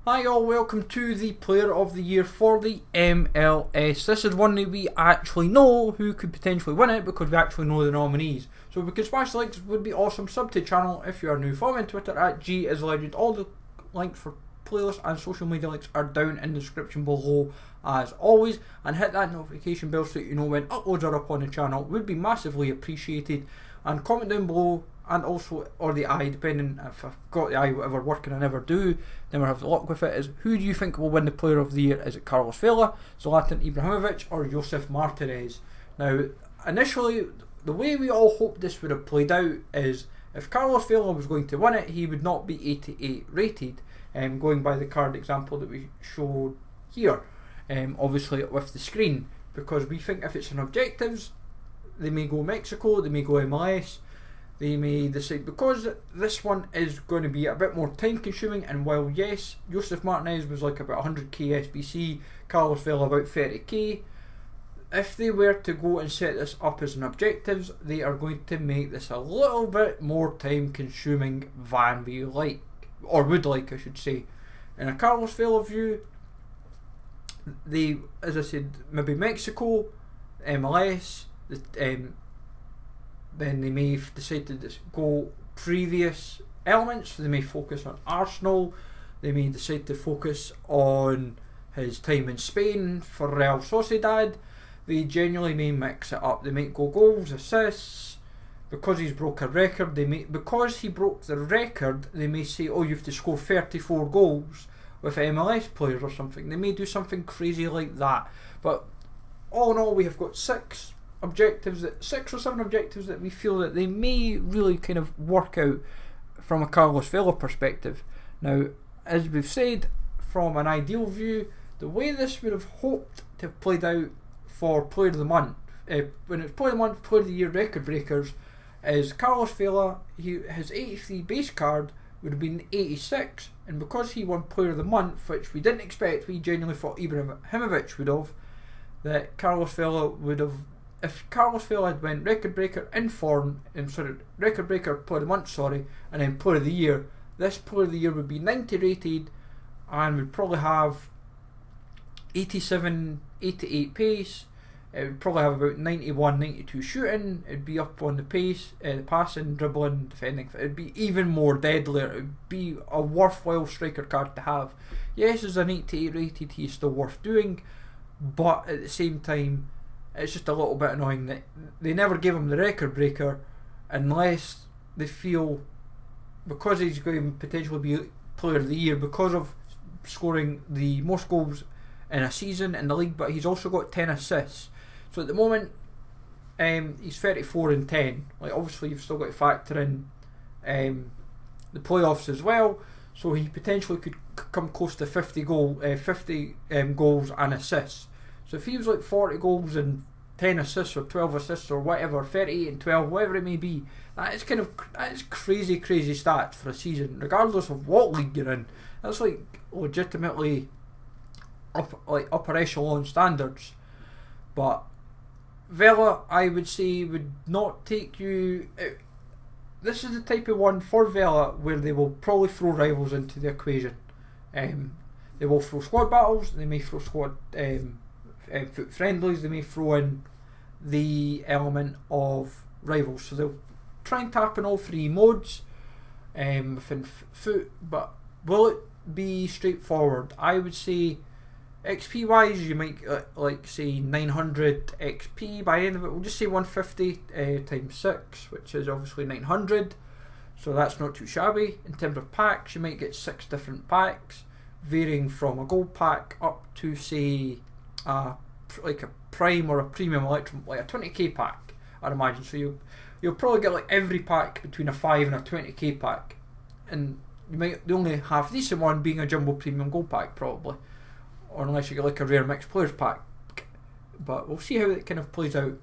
Hi all, welcome to the Player of the Year for the MLS. This is one that we actually know who could potentially win it because we actually know the nominees. So if we could smash the likes, it would be awesome. Sub to the channel if you are new. Follow me on Twitter at GIsLegend. All the links for playlists and social media links are down in the description below as always. And hit that notification bell so that you know when uploads are up on the channel. Would be massively appreciated. And comment down below, and also, or the eye, depending if I've got the eye, whatever working I never do, then we'll have the luck with it, is who do you think will win the Player of the Year? Is it Carlos Vela, POTY Ibrahimovic, or Josef Martinez? Now, initially, the way we all hoped this would have played out is if Carlos Vela was going to win it, he would not be 88 rated, going by the card example that we showed here, obviously with the screen, because we think if it's in objectives, they may go Mexico, they may go MLS, they may decide, because this one is going to be a bit more time consuming, and while yes, Josef Martinez was like about 100k SBC, Carlos Vela about 30k, if they were to go and set this up as an objectives, they are going to make this a little bit more time consuming than we like, or would like I should say. In a Carlos Vela view, they, as I said, maybe Mexico, MLS, then they may decide to go previous elements. They may focus on Arsenal, they may decide to focus on his time in Spain for Real Sociedad. They genuinely may mix it up. They might go goals, assists, because he's broke a record. They may, because he broke the record, they may say, oh, you have to score 34 goals with MLS players or something. They may do something crazy like that. But all in all, we have got six or seven objectives that we feel that they may really kind of work out from a Carlos Vela perspective. Now, as we've said, from an ideal view, the way this would have hoped to have played out for Player of the Month, when it's Player of the Month, Player of the Year record breakers, is Carlos Vela, his 83 base card would have been 86, and because he won Player of the Month, which we didn't expect, we genuinely thought Ibrahimovic would have, that Carlos Vela would have, if Carlos Vela had went record breaker in form, record breaker Player of the Month, and then Player of the Year, this Player of the Year would be 90 rated and would probably have 87, 88 pace. It would probably have about 91, 92 shooting. It would be up on the pace, the passing, dribbling, defending. It would be even more deadlier. It would be a worthwhile striker card to have. Yes, as an 88 rated, he's still worth doing, but at the same time, it's just a little bit annoying that they never gave him the record breaker unless they feel, because he's going to potentially be Player of the Year because of scoring the most goals in a season in the league, but he's also got 10 assists. So at the moment, he's 34 and 10. Like, obviously you've still got to factor in the playoffs as well, so he potentially could come close to 50 goals and assists. So if he was like 40 goals and 10 assists or 12 assists or whatever, 38 and 12, whatever it may be, that is crazy stats for a season, regardless of what league you're in. That's like legitimately upper echelon standards. But Vela, I would say, would not take you. This is the type of one for Vela where they will probably throw rivals into the equation. They will throw squad battles. They may throw squad foot friendlies. They may throw in the element of rivals. So they'll try and tap in all three modes within foot. But will it be straightforward? I would say XP wise, you might like say 900 XP. By the end of it, we'll just say 150 times 6, which is obviously 900. So that's not too shabby. In terms of packs, you might get 6 different packs, varying from a gold pack up to say like a prime or a premium electrum, like a 20k pack, I'd imagine. So you'll probably get like every pack between a 5 and a 20k pack, and you might the only half decent one being a jumbo premium gold pack probably, or unless you get like a rare mixed players pack. But we'll see how it kind of plays out.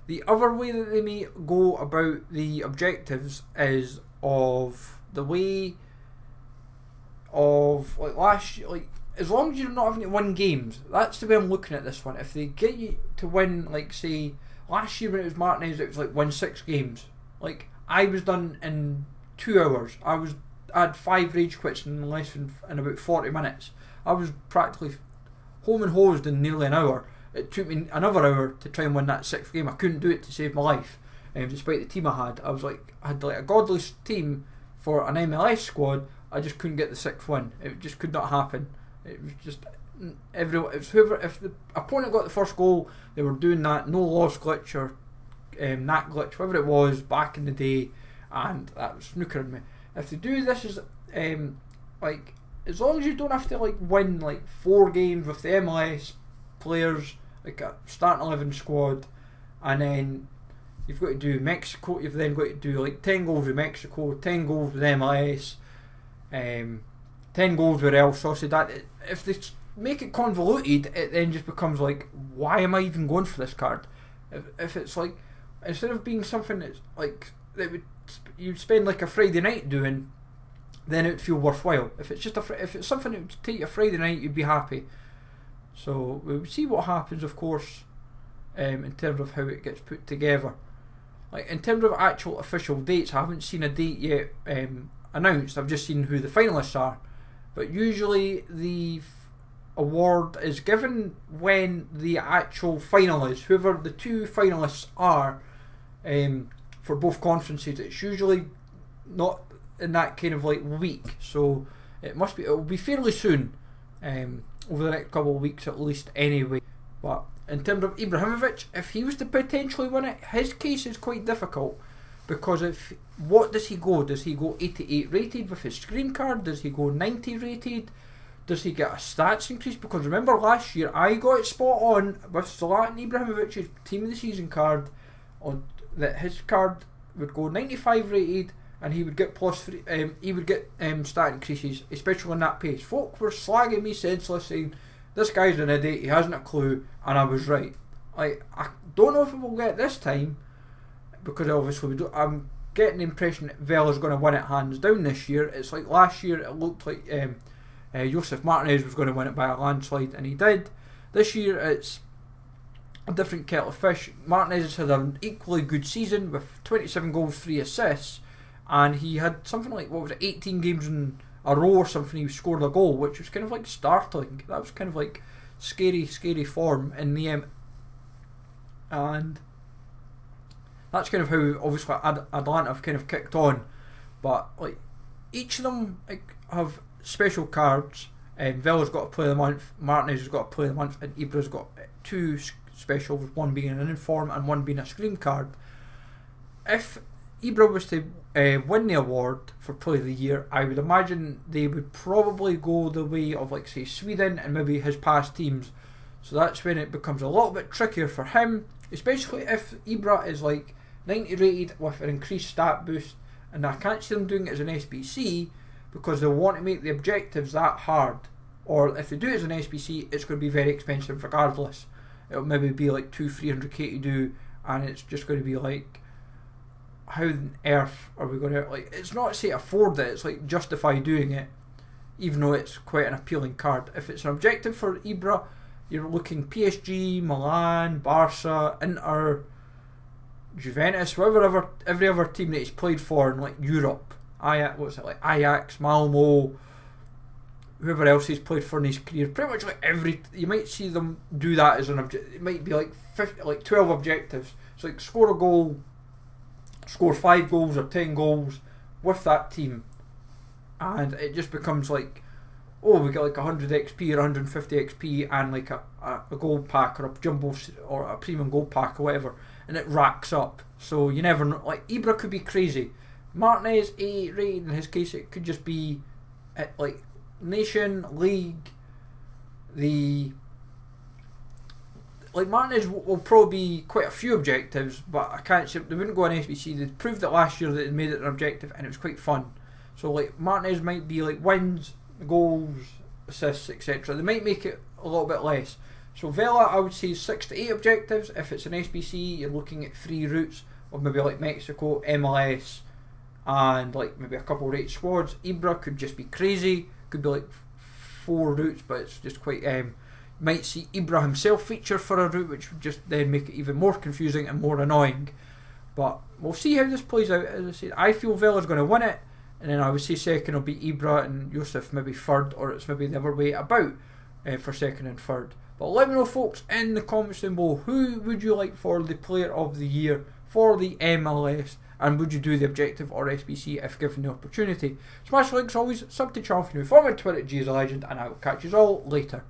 The other way that they may go about the objectives is of the way of like last year, like as long as you're not having to win games, that's the way I'm looking at this one. If they get you to win, like say last year when it was Martinez, it was like win 6 games. Like I was done in 2 hours. had 5 rage quits in about 40 minutes. I was practically home and hosed in nearly an hour. It took me another hour to try and win that 6th game. I couldn't do it to save my life, despite the team I had. I had like a godless team for an MLS squad. I just couldn't get the 6th win. It just could not happen. It was just if the opponent got the first goal, they were doing that no loss glitch or that glitch, whatever it was back in the day, and that was snookering me. If they do this as like, as long as you don't have to like win like 4 games with the MLS players, like a starting 11 squad, and then you've got to do Mexico, you've then got to do like 10 goals with Mexico, 10 goals with MLS, 10 goals with Real Sociedad. If they make it convoluted, it then just becomes like, why am I even going for this card? If it's like, instead of being something that's like that you'd spend like a Friday night doing, then it would feel worthwhile. If it's just if it's something that would take a Friday night, you'd be happy. So we'll see what happens, of course, in terms of how it gets put together. Like in terms of actual official dates, I haven't seen a date yet announced. I've just seen who the finalists are. But usually the award is given when the actual final is, whoever the 2 finalists are for both conferences. It's usually not in that kind of like week, so it will be fairly soon, over the next couple of weeks at least anyway. But in terms of Ibrahimovic, if he was to potentially win it, his case is quite difficult, because what does he go? Does he go 88 rated with his screen card? Does he go 90 rated? Does he get a stats increase? Because remember last year I got it spot on with Zlatan Ibrahimovic's team of the season card, on that his card would go 95 rated and he would get stat increases, especially on that pace. Folk were slagging me senseless, saying this guy's an idiot, he hasn't a clue, and I was right. I don't know if we will get this time, because obviously I'm getting the impression that Vela's going to win it hands down this year. It's like last year it looked like Josef Martinez was going to win it by a landslide, and he did. This year it's a different kettle of fish. Martinez has had an equally good season with 27 goals, 3 assists, and he had something like, 18 games in a row or something, he scored a goal, which was kind of like startling. That was kind of like scary form in the and that's kind of how obviously Atlanta have kind of kicked on. But like each of them have special cards. Vela's got a player of the month, Martinez has got a player of the month, and Ibra's got 2 specials, one being an inform and one being a screen card. If Ibra was to win the award for player of the year, I would imagine they would probably go the way of like say Sweden and maybe his past teams. So that's when it becomes a little bit trickier for him, especially if Ibra is like 90 rated with an increased stat boost, and I can't see them doing it as an SBC because they'll want to make the objectives that hard, or if they do it as an SBC, it's going to be very expensive regardless. It'll maybe be like 200-300k to do, and it's just going to be like, how on earth are we going to, like, it's not say afford it, it's like justify doing it, even though it's quite an appealing card. If it's an objective for Ibra, you're looking PSG, Milan, Barca, Inter, Juventus, every other team that he's played for in like Europe, Ajax, Malmo, whoever else he's played for in his career, pretty much like you might see them do that as an objective. It might be like 12 objectives. It's like score a goal, score 5 goals or 10 goals with that team, and it just becomes like, oh, we get like 100 XP or 150 XP and like a gold pack or a jumbo or a premium gold pack or whatever, and it racks up. So you never know. Like Ibra could be crazy. Martinez 88 rated, in his case it could just be like Nation League. Like Martinez will probably be quite a few objectives, but I can't say they wouldn't go on SBC. They proved it last year that they made it an objective and it was quite fun. So like Martinez might be like wins, goals, assists, etc. They might make it a little bit less. So Vela, I would say 6 to 8 objectives. If it's an SBC, you're looking at 3 routes of maybe like Mexico, MLS, and like maybe a couple of rated squads. Ibra could just be crazy. Could be like 4 routes, but it's just quite. Might see Ibra himself feature for a route, which would just then make it even more confusing and more annoying. But we'll see how this plays out. As I said, I feel Vela's going to win it. and then I would say second will be Ibra and Yusuf maybe third, or it's maybe the other way about for second and third. But let me know, folks, in the comments down below, who would you like for the player of the year for the MLS, and would you do the objective or SBC if given the opportunity? Smash the like as always, sub to the channel if you're new, follow me on Twitter at GSLegend, and I will catch you all later.